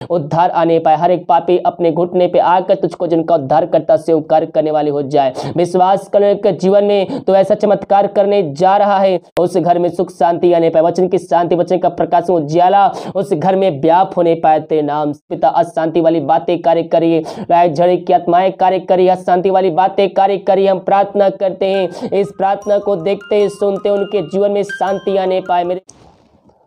उद्धार आने पाए। हर एक पापी अपने घुटने पे आकर तुझको जिनका उद्धार करता से उपकार करने वाले हो जाए। विश्वास करने के जीवन में तो ऐसा चमत्कार करने जा रहा है, उस घर में सुख शांति आने पाए। वचन की शांति, वचन का प्रकाश उज्याला उस घर में व्याप होने पाए। तेरे नाम पिता अशांति वाली बातें कार्य करिए, राय झड़े की आत्माएं कार्य करिए, अशांति वाली बातें कार्य करिए। हम प्रार्थना करते हैं, इस प्रार्थना को देखते सुनते उनके जीवन में शांति आने पाए। मेरे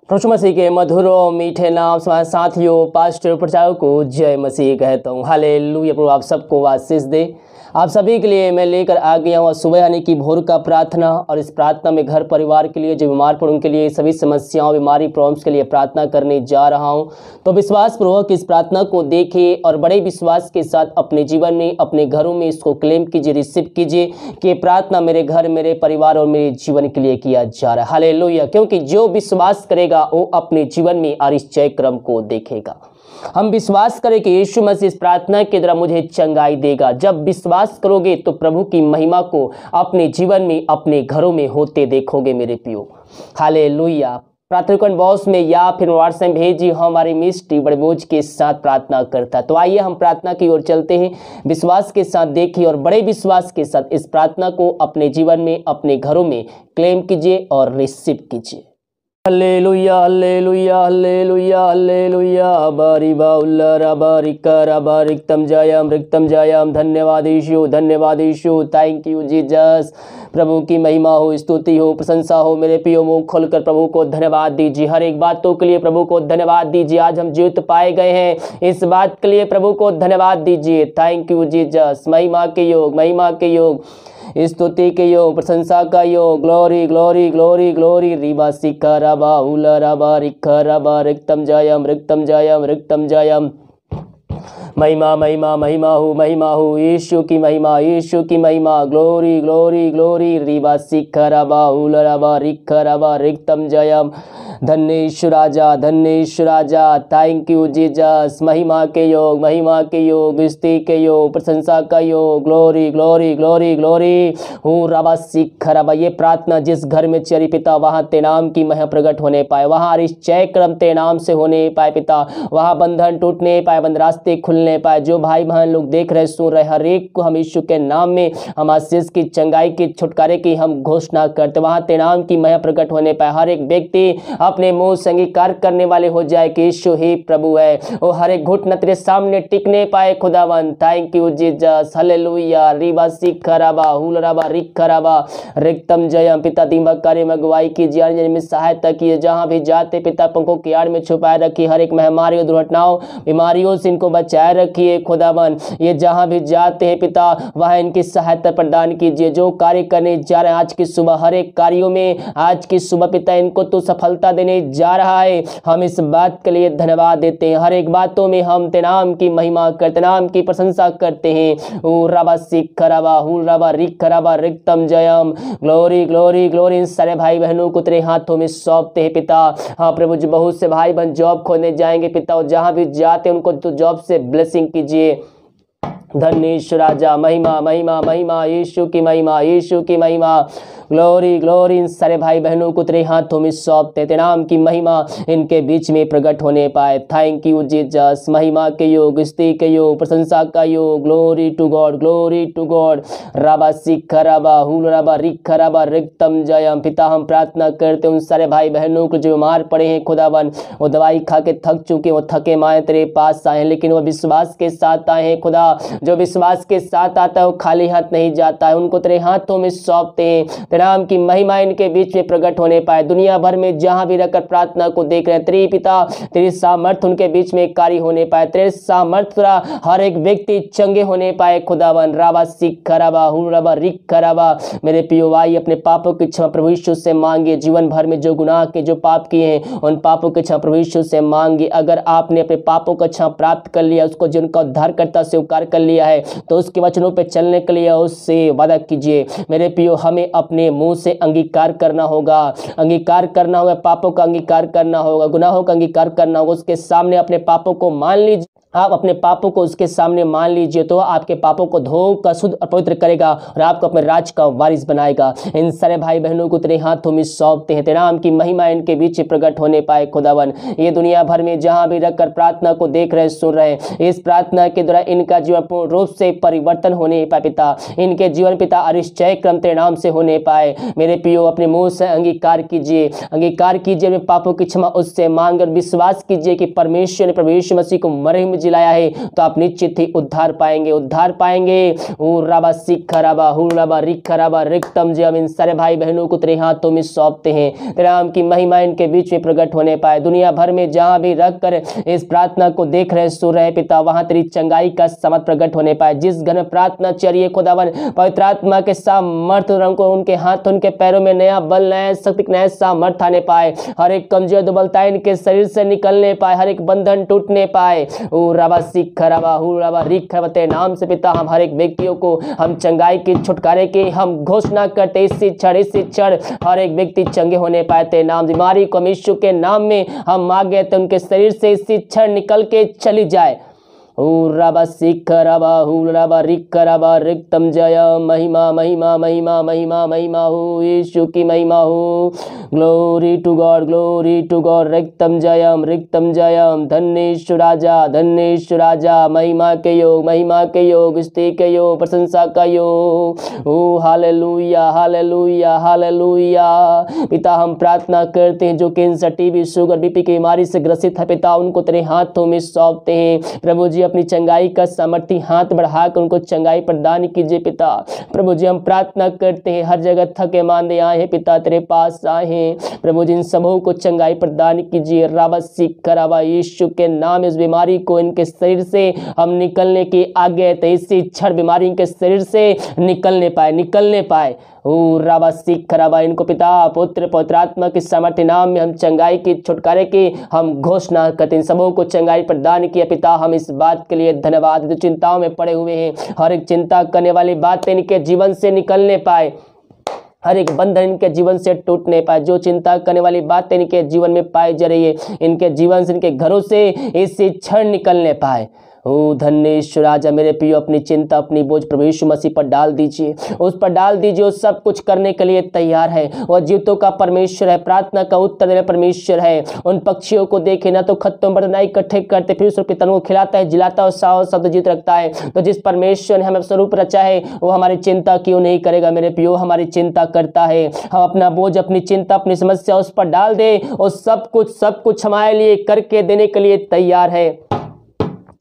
प्रभु मसीह के मधुर और मीठे नाम से साथियों, पास्टर प्रचारकों को जय मसीह कहता हूँ। हालेलुया। प्रभु आप सबको आशीष दे। आप सभी के लिए मैं लेकर आ गया हूँ सुबह यानी कि भोर का प्रार्थना। और इस प्रार्थना में घर परिवार के लिए, जो बीमार पड़े उनके लिए, सभी समस्याओं बीमारी प्रॉब्लम्स के लिए प्रार्थना करने जा रहा हूँ। तो विश्वास पूर्वक इस प्रार्थना को देखिए और बड़े विश्वास के साथ अपने जीवन में, अपने घरों में इसको क्लेम कीजिए, रिसीव कीजिए कि प्रार्थना मेरे घर, मेरे परिवार और मेरे जीवन के लिए किया जा रहा है। हालेलुया। क्योंकि जो विश्वास करेगा वो अपने जीवन में आश्चर्य क्रम को देखेगा। हम विश्वास करें कि यीशु मसीह इस प्रार्थना के द्वारा मुझे चंगाई देगा। जब विश्वास करोगे तो प्रभु की महिमा को अपने जीवन में, अपने घरों में होते देखोगे मेरे प्रियो। हालेलुया। प्रार्थना बॉक्स में या फिर व्हाट्सएप भेजिए, हमारी मिस्ट्री बड़े बोझ के साथ प्रार्थना करता है। तो आइए हम प्रार्थना की ओर चलते हैं। विश्वास के साथ देखिए और बड़े विश्वास के साथ इस प्रार्थना को अपने जीवन में, अपने घरों में क्लेम कीजिए और रिसीव कीजिए। Hallelujah hallelujah hallelujah hallelujah. बारी बाउल्ला बारिका बारिकतम जयम रिक्तम जयम। धन्यवाद यीशु, धन्यवाद यीशु। Thank you Jesus. प्रभु की महिमा हो, स्तुति हो, प्रशंसा हो। मेरे प्रियो मुंह खोलकर प्रभु को धन्यवाद दीजिए। हर एक बातों के लिए प्रभु को धन्यवाद दीजिए। आज हम जीवित पाए गए हैं, इस बात के लिए प्रभु को धन्यवाद दीजिए। Thank you Jesus. महिमा के योग, महिमा के योग, स्तुति के योग, प्रशंसा का योग। Glory glory glory glory. Riba सिक्का रबा उला रबा रिक्का रबा रिक्तम जयम रिक्तम जयम रिक्तम जयम। महिमा महिमा महिमा हो यीशु की महिमा, यीशु की महिमा। Glory glory glory. रिबा सिक्का रबा उला रबा रिक्का रबा रिक्तम जयम। धन्य यीशु राजा, धन्य यीशु राजा। Thank you Jesus. महिमा के योग, महिमा के योग, स्तुति के योग, प्रशंसा का योग। Glory glory glory glory. हूँ रबा सिख रबा। ये प्रार्थना जिस घर में चरी पिता, वहाँ ते नाम की महिमा प्रकट होने पाए, वहाँ निश्चय क्रम ते नाम से होने पाए पिता, वहाँ बंधन टूटने पाए, बंद रास्ते खुलने पाए। जो भाई बहन लोग देख रहे, सुन रहे, हर एक को हम यीशु के नाम में, हम आशीष की, चंगाई की, छुटकारे की हम घोषणा करते। वहाँ ते नाम की महिमा प्रकट होने पाए। हर एक व्यक्ति अपने मुंह से अंगीकार करने वाले हो जाए कि यीशु ही प्रभु है। वो हर एक घुटना तेरे सामने टिकने पाए खुदावन। Thank you Jesus. हालेलुया। रिबा सिखराबा हुलराबा रिखराबा रिक्तम जयम। पिता दिमाग कार्य में अगुवाई कीजिए, में सहायता कीजिए। जहाँ भी जाते पिता पंखों की आड़ में छुपाए रखिए। हर एक महामारी, दुर्घटनाओं, बीमारियों से इनको बचाए रखिए खुदावन। ये जहाँ भी जाते हैं पिता, वहाँ इनकी सहायता प्रदान कीजिए। जो कार्य करने जा रहे हैं आज की सुबह, हर एक कार्यों में आज की सुबह पिता इनको तो सफलता देने जा रहा है। हम इस बात के लिए धन्यवाद देते हैं। हर एक बातों में हम तेरे नाम की महिमा करते, नाम की प्रशंसा करते हैं। ओ रबा सिखराबा हुल रबा रिखराबा रिक्तम जयम। Glory glory glory. इन सारे भाई बहनों को तेरे हाथों में सौंपते हैं पिता। हाँ प्रभु जी, बहुत से भाई बहन जॉब खोने जाएंगे पिता, और जहाँ भी जाते उनको तो जॉब से ब्लेसिंग कीजिए। धन्य यीशु राजा। महिमा महिमा महिमा, यीशु की महिमा, यीशु की महिमा। Glory glory. इन सारे भाई बहनों को तेरे हाथों में सौंपते, तेरे नाम की महिमा इनके बीच में प्रकट होने पाए। Thank you Jesus. महिमा के योग, स्तुति के योग, प्रशंसा का योग। Glory to God, glory to God. रबा सिखराबा हुल रबा रिखराबा रिक्तम जयम। पिता हम प्रार्थना करते उन सारे भाई बहनों को जो बीमार पड़े हैं खुदावन, वो दवाई खा के थक चुके, वो थके माए तेरे पास आए हैं, लेकिन वो विश्वास के साथ आए हैं खुदा। जो विश्वास के साथ आता है वो खाली हाथ नहीं जाता है। उनको तेरे हाथों में सौंपते हैं। नाम की महिमा इनके बीच में प्रकट होने पाए। दुनिया भर में जहां भी रहकर प्रार्थना को देख रहे हैं, तेरी पिता तेरी सामर्थ उनके बीच में कार्य होने पाए। तेरे सामर्थ हर एक व्यक्ति चंगे होने पाए खुदावन। राबा सिखराबा हुलराबा रिखराबा। मेरे पियो भाई अपने पापों की क्षमा प्रभु यीशु से मांगिए। जीवन भर में जो गुनाह के, जो पाप किए हैं, उन पापों की क्षमा प्रभु यीशु से मांगिए। अगर आपने अपने पापों का क्षमा प्राप्त कर लिया, उसको जिनका उद्धारकर्ता स्वीकार कर लिया है, तो उसके वचनों पर चलने के लिए उससे वादा कीजिए। मेरे पियो हमें अपने मुंह से अंगीकार करना होगा, अंगीकार करना होगा, पापों का अंगीकार करना होगा, गुनाहों का अंगीकार करना होगा। उसके सामने अपने पापों को मान लीजिए आप अपने पापों को उसके सामने मान लीजिए तो आपके पापों को धोकर शुद्ध और पवित्र करेगा और आपको अपने राज का वारिस बनाएगा। इन सारे भाई बहनों को तेरे हाथों में सौंपते हैं, तेरे नाम की महिमा इनके बीच प्रकट होने पाए खुदावन। ये दुनिया भर में जहां भी रखकर प्रार्थना को देख रहे सुन रहे, इस प्रार्थना के द्वारा इनका जीवन पूर्ण रूप से परिवर्तन होने पाए पिता। इनके जीवन पिता अरिश्चय क्रम तेरे नाम से होने पाए। मेरे पियो अपने मुंह से अंगीकार कीजिए, अंगीकार कीजिए अपने पापों की क्षमा उससे मांगकर विश्वास कीजिए कि परमेश्वर ने प्रभु यीशु मसीह को मरे हुए जिलाया है, तो आप निश्चित ही उद्धार पाएंगे, उद्धार पाएंगे। राबा सिखराबा हुराबा रिखराबा रिक्तम जब इन सारे भाई बहनों को तेरे हाथों में सौंपते हैं, तेरे नाम की महिमा इनके बीच में प्रकट होने पाए। दुनिया भर में जहां भी रखकर इस प्रार्थना को देख रहे सुन रहे पिता, वहां तेरी चंगाई का समर्थ प्रकट होने पाए। जिस घर में प्रार्थना चलिए खुदावन, पवित्र आत्मा के सामर्थ को उनके हाथ उनके पैरों में नया बल, नया शक्ति, नया सामर्थ आने पाए। हर एक कमजोर दुबलता इनके शरीर से निकलने पाए, हर एक बंधन टूटने पाए। तेरे नाम से पिता हम हर एक व्यक्तियों को हम चंगाई की छुटकारे की हम घोषणा करते, इसी क्षण हर एक व्यक्ति चंगे होने पाए। तेरे नाम बीमारी को यीशु के नाम में हम मांगे तो उनके शरीर से इसी क्षण निकल के चली जाए। रबा सिखरबा हुरबा रिखरबा रिक्तम जय, महिमा महिमा महिमा महिमा महिमा हो, यीशु की महिमा हो। Glory to God, glory to God. रिक्तम जयम, धन्येशु राजा, धन्येशु राजा। महिमा के योग, महिमा के योग, स्तुति के योग, प्रशंसा का योग। ओ हालेलुया हालेलुया हालेलुया। पिता हम प्रार्थना करते हैं जो कैंसर, टीबी, शुगर, बीपी की बीमारी से ग्रसित है पिता, उनको तेरे हाथों में सौंपते हैं। प्रभु जी अपनी चंगाई का सामर्थ्य हाथ बढ़ाकर उनको चंगाई प्रदान कीजिए पिता। प्रभु जी हम प्रार्थना करते हैं, हर जगह थके मांदे आए हैं पिता, तेरे पास आए हैं। प्रभु जी इन सबों को चंगाई प्रदान कीजिए। राबा सिखराबा, यीशु के नाम इस बीमारी को इनके शरीर से हम निकलने की आज्ञा, तो इसी क्षण बीमारी इनके शरीर से निकलने पाए। राबा सिखराबा, इनको पिता पुत्र पवित्र आत्मा के सामर्थ्य नाम में हम चंगाई की छुटकारे की हम घोषणा करते हैं। सबों को चंगाई प्रदान किया पिता, हम इस बात के लिए धन्यवाद। जो चिंताओं में पड़े हुए हैं, हर एक चिंता करने वाली बातें इनके जीवन से निकलने पाए, हर एक बंधन इनके जीवन से टूटने पाए। जो चिंता करने वाली बातें इनके जीवन में पाई जा रही है, इनके जीवन से, इनके घरों से इसी क्षण निकलने पाए। ओ धन्येश्वर राजा, मेरे पियो अपनी चिंता, अपनी बोझ प्रभु यीशु मसीह पर डाल दीजिए, उस पर डाल दीजिए। वो सब कुछ करने के लिए तैयार है। वह जीवतों का परमेश्वर है, प्रार्थना का उत्तर देने परमेश्वर है। उन पक्षियों को देखे ना तो खत्तों पर ना इकट्ठे करते, फिर उसके पिता को खिलाता है, जिलाता है, साव शब्द जीत रखता है। तो जिस परमेश्वर ने हमें स्वरूप रचा है, वो हमारी चिंता क्यों नहीं करेगा। मेरे पियो हमारी चिंता करता है। हम अपना बोझ, अपनी चिंता, अपनी समस्या उस पर डाल दे, और सब कुछ हमारे लिए करके देने के लिए तैयार है।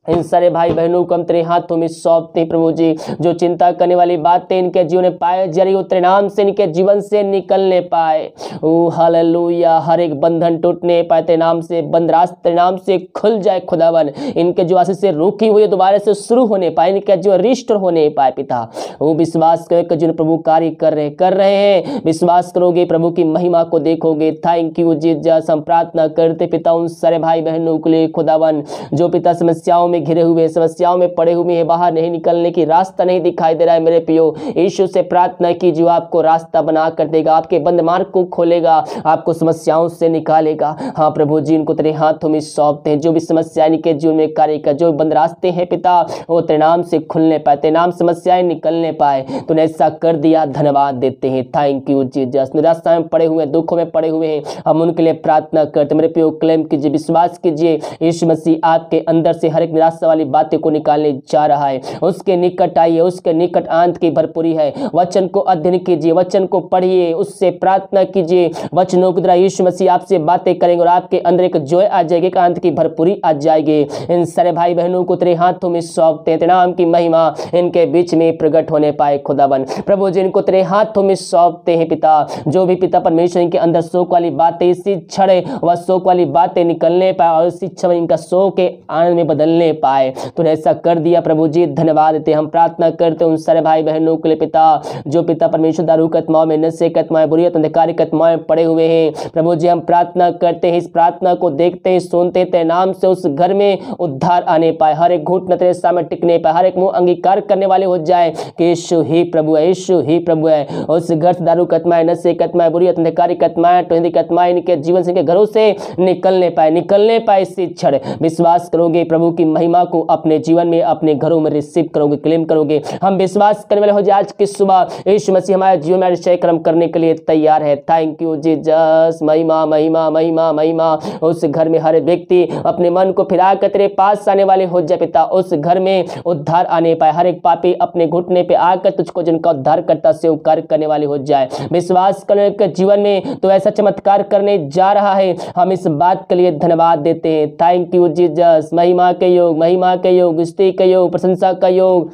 इन सारे भाई बहनों को हम तेरे हाथों में सौंपते हैं प्रभु जी। जो चिंता करने वाली बातें इनके जीवन में पाए जा रही हो, तेरे नाम से इनके जीवन से निकलने पाए। ओ हालेलुया, हर एक बंधन टूटने पाए, तेरे नाम से बंद रास्ते तेरे नाम से खुल जाए खुदावन। इनके जो आशीष से रुकी हुई दोबारा से शुरू होने पाए, इनके जो रिस्टोर होने पाए पिता। वो विश्वास कर जो प्रभु कार्य कर रहे हैं, विश्वास करोगे प्रभु की महिमा को देखोगे। Thank you Jesus. हम प्रार्थना करते पिता उन सारे भाई बहनों के लिए खुदावन, जो पिता समस्याओं में घिरे हुए, समस्याओं में पड़े हुए हैं, बाहर नहीं निकलने की रास्ता नहीं दिखाई दे रहा है। मेरे पियो यीशु से प्रार्थना की, जो आपको रास्ता बना कर देगा, आपके बंद मार्ग को खोलेगा, आपको समस्याओं से निकालेगा। हाँ प्रभु जी, इनको तेरे हाथों में सौंपते हैं। जो भी समस्याएं इनके जीवन में कार्य कर, जो बंद रास्ते हैं पिता, वो तेरे नाम से खुलने पाए, तेरे नाम समस्याएं निकलने पाए। तूने ऐसा कर दिया, धन्यवाद देते हैं। Thank you Jesus. निराशा में पड़े हुए, दुखों में पड़े हुए हैं, हम उनके लिए प्रार्थना करते। मेरे पियो क्लेम कीजिए, विश्वास कीजिए, यीशु मसीह आपके अंदर से हर एक निराशा वाली बातें को निकालने जा रहा है। उसके निकट आइए, उसके निकट आनंद की भरपूरी है। वचन को अध्ययन कीजिए, वचन को पढ़िए, उससे प्रार्थना कीजिए। वचनों के द्वारा यीशु मसीह आपसे बातें करेंगे और आपके अंदर एक जॉय आ जाएगी, एक आनंद की भरपूरी आ जाएगी। इन सारे भाई बहनों को तेरे हाथों में सौंपते हैं। तेरे नाम की महिमा इनके बीच में प्रकट होने पाए खुदावन। प्रभु जी, इनको तेरे हाथों में सौंपते हैं पिता। जो भी पिता परमेश्वर इनके अंदर शोक वाली बातें, इसी क्षण वह शोक वाली बातें निकलने पाए और इसी क्षण इनका शोक के आनंद में बदलने पाए। तूने ऐसा कर दिया प्रभु जी, धन्यवाद देते। हम प्रार्थना करते उन सारे भाई बहनों के लिए पिता, जो पिता परमेश्वर दारू की आत्माओं में, नशे की आत्माएं, बुरी अंधकार की आत्माएं पड़े हुए हैं। प्रभु जी, हम प्रार्थना करते हैं, इस प्रार्थना को देखते हैं, सुनते तेरे नाम से उस घर में उद्धार आने पाए। हर एक घुटना तेरे सामने टिकने पाए, हर एक मुंह अंगीकार करने वाले हो जाए कि यीशु ही प्रभु है, यीशु ही प्रभु है। उस घर से दारू की आत्माएं, नशे की आत्माएं, बुरी अंधकार की आत्माएं, टोंदी की आत्माएं इनके जीवन से, इनके घरों से निकलने पाए इसी क्षण। विश्वास करोगे प्रभु की महिमा को अपने जीवन में, अपने घरों में रिसीव करोगे, क्लेम करोगे। हम विश्वास करने वाले हो जाए आज की सुबह यीशु मसीह हमारे जीवन में अतिशय कर्म करने के लिए तैयार है। Thank you Jesus. महिमा महिमा महिमा महिमा। उस घर में हर व्यक्ति अपने मन को फिरा कर तेरे पास आने वाले हो जाए पिता। उस घर में उद्धार आने पाए। हर एक पापी अपने घुटने पे आकर तुझको जिनका उद्धार करता से उपकार करने वाले हो जाए। विश्वास करने के जीवन में तो ऐसा चमत्कार करने जा रहा है। हम इस बात के लिए धन्यवाद देते हैं। Thank you Jesus. महिमा के योग, महिमा के योग, स्तुति के योग, प्रशंसा का योग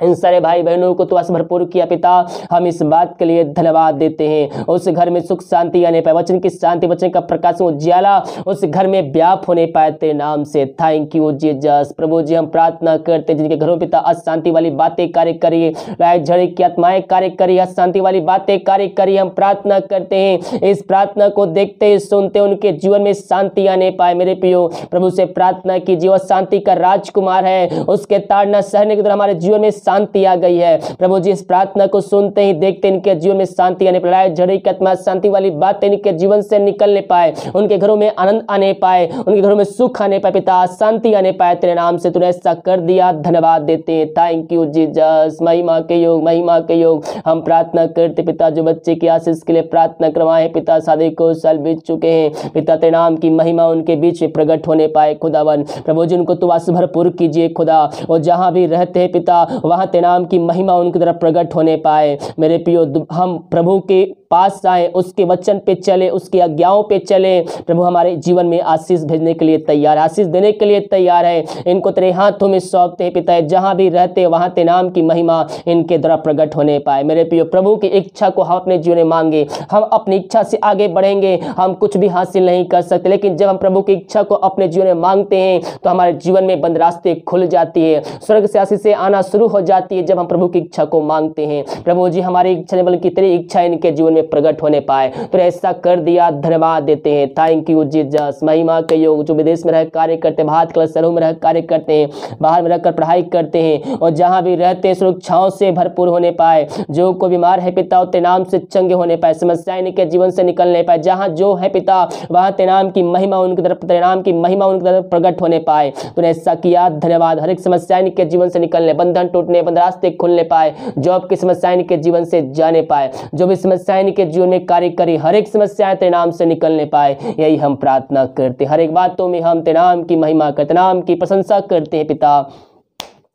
इन सारे भाई बहनों को तो भरपूर किया पिता। हम इस बात के लिए धन्यवाद देते हैं। उस घर में सुख शांति आने पाए, वचन की शांति, वचन का प्रकाश उज्याला उस घर में व्याप होने पाए तेरे नाम से। Thank you Jesus. प्रभु जी हम प्रार्थना करते हैं जिनके घरों पिता अशांति वाली बातें कार्य करिए, राय झड़ी की आत्माएं कार्य करिए, अशांति वाली बातें कार्य करिए। हम प्रार्थना करते हैं इस प्रार्थना को देखते सुनते उनके जीवन में शांति आने पाए। मेरे प्रियो प्रभु से प्रार्थना कीजिए, वह शांति का राजकुमार है, उसके ताड़ना सहने के द्वारा हमारे जीवन में शांति आ गई है। प्रभु जी इस प्रार्थना को सुनते ही देखते इनके जीवन में शांति आने पाए। झड़ी की आत्मा शांति वाली बातें इनके जीवन से निकलने पाए, उनके घरों में आनंद आने पाए, उनके घरों में सुख आने पाए पिता, शांति आने पाए। तेरे नाम से तूने ऐसा कर दिया, धन्यवाद देते हैं। Thank you Jesus. महिमा के योग, महिमा के योग। हम प्रार्थना करते पिता जो बच्चे की आशीष के लिए प्रार्थना करवाए पिता, शादी को साल बीत चुके हैं पिता, तेरे नाम की महिमा उनके बीच में प्रकट होने पाए खुदावन। प्रभु जी उनको तो आशीष भरपूर कीजिए खुदा, और जहां भी रहते हैं पिता वहां तेरे नाम की महिमा उनकी तरफ प्रकट होने पाए। मेरे प्रियो हम प्रभु के पास आए, उसके वचन पे चले, उसकी आज्ञाओं पे चले। प्रभु हमारे जीवन में आशीष भेजने के लिए तैयार है, आशीष देने के लिए तैयार है। इनको तेरे हाथों में सौंपते हैं पिता, जहां भी रहते वहां तेरे नाम की महिमा इनके द्वारा प्रकट होने पाए। मेरे प्रियो प्रभु की इच्छा को हम अपने जीवन में मांगे, हम अपनी इच्छा से आगे बढ़ेंगे, हम कुछ भी हासिल नहीं कर सकते, लेकिन जब हम प्रभु की इच्छा को अपने जीवन में मांगते हैं तो हमारे जीवन में बंद रास्ते खुल जाती है, स्वर्ग से आशीष आना शुरू हो जाती है जब हम प्रभु की इच्छा को मांगते हैं। प्रभु जी हमारी इच्छा नहीं बल्कि तेरी इच्छा इनके जीवन में प्रकट होने पाए, तो ऐसा कर दिया, धन्यवाद देते हैं। Thank you Jesus. महिमा के योग जो विदेश में रह कार्य करते हैं, भारत के शहरों में रह कार्य करते हैं, बाहर में रहकर पढ़ाई करते हैं और जहां भी रहते हैं सुरक्षाओं से भरपूर होने पाए। जो कोई बीमार है पिता तेरे नाम से चंगे होने पाए, समस्याएं इनके जीवन से निकलने पाए। जहां जो है पिता वहां तेरे नाम की महिमा उनकी तरफ, तेरे नाम की महिमा उनकी तरफ प्रकट होने पाए। तूने ऐसा किया, धन्यवाद। हर एक समस्या इनके जीवन से निकलने, बंधन टूटने, बंद रास्ते खुलने पाए, जॉब की समस्याएं इनके जीवन से जाने पाए, जो भी समस्याएं इनके जीवन में कार्य करी हर एक समस्याएं तेरे नाम से निकलने पाए। यही हम प्रार्थना करते, हर एक बातों में हम तेरे नाम की महिमा करते, नाम की प्रशंसा करते हैं पिता।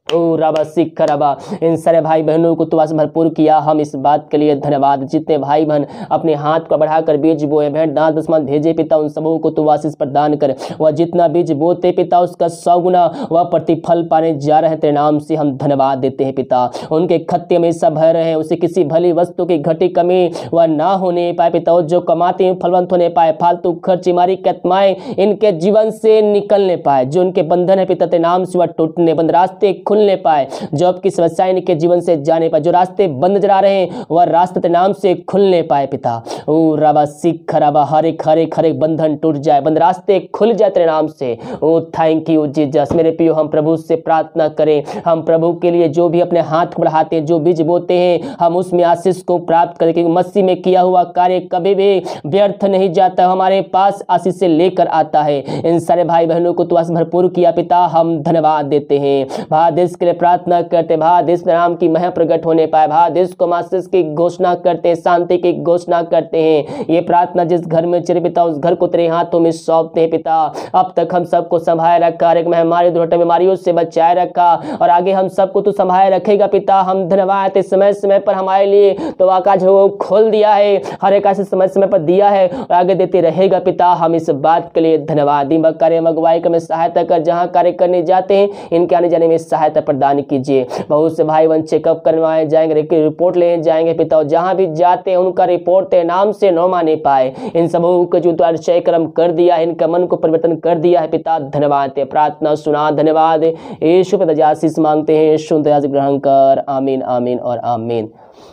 ओ रबा सिख रबा इन सारे भाई बहनों को तो आशीष भरपूर किया, हम इस बात के लिए धन्यवाद। जितने भाई बहन अपने हाथ को बढ़ाकर बीज बोए, भेंट दान दशमलव भेजे पिता, उन सबों को तो आशीष प्रदान कर। वह जितना बीज बोते पिता उसका 100 गुना वह प्रतिफल पाने जा रहे हैं। तेरे नाम से हम धन्यवाद देते हैं पिता। उनके खत्ते में सब भर रहे हैं, उसे किसी भली वस्तु की घटी कमी वह ना होने पाए पिता। और जो कमाते हैं फलवंत होने पाए, फालतू खर्च मारी कतमाएं इनके जीवन से निकलने पाए। जो उनके बंधन है पिता तेरे नाम से वह टूटने, बंद रास्ते खुलने पाए, जॉब की समस्याएं इनके जीवन से जाने पाए, जो रास्ते बंद नजर आ रहे हैं वह रास्ते तेरे नाम से खुलने पाए पिता। ओ रबा सिख रबा हर एक बंधन टूट जाए, बंद रास्ते खुल जाए तेरे नाम से। ओ थैंक यू जीसस। मेरे प्रियो हम प्रभु से प्रार्थना करें, हम प्रभु के लिए जो भी अपने हाथ बढ़ाते हैं, जो बीज बोते हैं, हम उसमें आशीष को प्राप्त करें, क्योंकि मसीह में किया हुआ कार्य कभी भी व्यर्थ नहीं जाता, हमारे पास आशीष से लेकर आता है। इन सारे भाई बहनों को तो आशीष भरपूर किया पिता, हम धन्यवाद देते हैं। भारत देश के लिए प्रार्थना करते, भारत देश में नाम की महिमा प्रकट होने पाए, भारत देश को आशीष की घोषणा करते हैं, शांति की घोषणा करते हैं। ये प्रार्थना जिस घर में चले पिता उस घर को तेरे हाथों में सौंपते हैं पिता। अब तक हम सबको संभाले रखा, हर एक महामारी दुर्घटना बीमारियों से बचाए रखा, और आगे हम सबको तो संभाले रखेगा पिता। हम धन्यवाद है, समय समय पर हमारे लिए तो आकाश को खोल दिया है, हर एक आशीष समय समय पर दिया है और आगे देते रहेगा पिता। हम इस बात के लिए धन्यवाद। दिमाग कार्य अगुवाई में सहायता कर, जहाँ कार्य करने जाते हैं इनके आने जाने में सहायता प्रदान कीजिए। बहुत से भाई बहन चेकअप करवाए जाएंगे, रिपोर्ट ले जाएंगे पिता, और जहां भी जाते हैं उनका रिपोर्ट तेरे नाम से न माने पाए। इन सबों को जो अतिशय कर्म कर दिया है, इनका मन को परिवर्तन कर दिया है पिता, धन्यवाद है। प्रार्थना सुना, धन्यवाद। यीशु पे आशीष मांगते हैं, यीशु ग्रहण कर। आमीन आमीन और आमीन।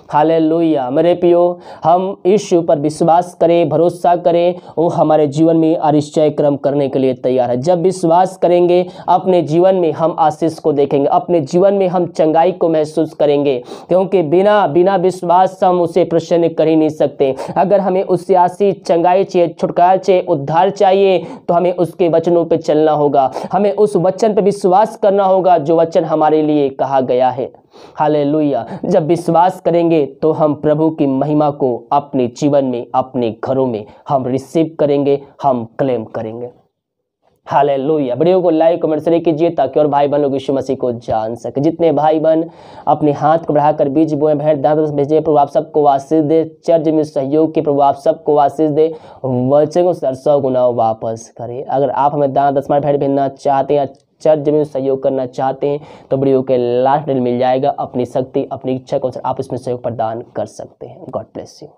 हालेलुया। मेरे प्रियो, हम यीशु पर विश्वास करें, भरोसा करें, वो हमारे जीवन में आश्चर्य कर्म करने के लिए तैयार है। जब विश्वास करेंगे अपने जीवन में हम आशीष को देखेंगे, अपने जीवन में हम चंगाई को महसूस करेंगे, क्योंकि बिना विश्वास हम उसे प्रसन्न कर ही नहीं सकते। अगर हमें उससे आशीष, चंगाई चाहिए, छुटकारा चाहिए, उद्धार चाहिए, तो हमें उसके वचनों पे चलना होगा, हमें उस वचन पे विश्वास करना होगा जो वचन हमारे लिए कहा गया है। हालेलुया। जब विश्वास करेंगे तो हम प्रभु की महिमा को अपने जीवन में, अपने घरों में हम रिसीव करेंगे, हम क्लेम करेंगे। हालेलुया। वीडियो को लाइक कमेंट शेयर कीजिए ताकि और भाई बहन लोग यीशु मसीह को जान सके। जितने भाई बहन अपने हाथ को बढ़ाकर बीज बोए, भेंट दान भेजे, प्रभु आप सबको आशीष दे। चर्च में सहयोग के प्रभु आप सबको आशीष दे, वचन को 100 गुना वापस करे। अगर आप हमें दान दशमांश भेंट भेजना चाहते हैं, चर्च में सहयोग करना चाहते हैं, तो वीडियो के लास्ट में मिल जाएगा। अपनी शक्ति, अपनी इच्छा को आप इसमें सहयोग प्रदान कर सकते हैं। God bless you.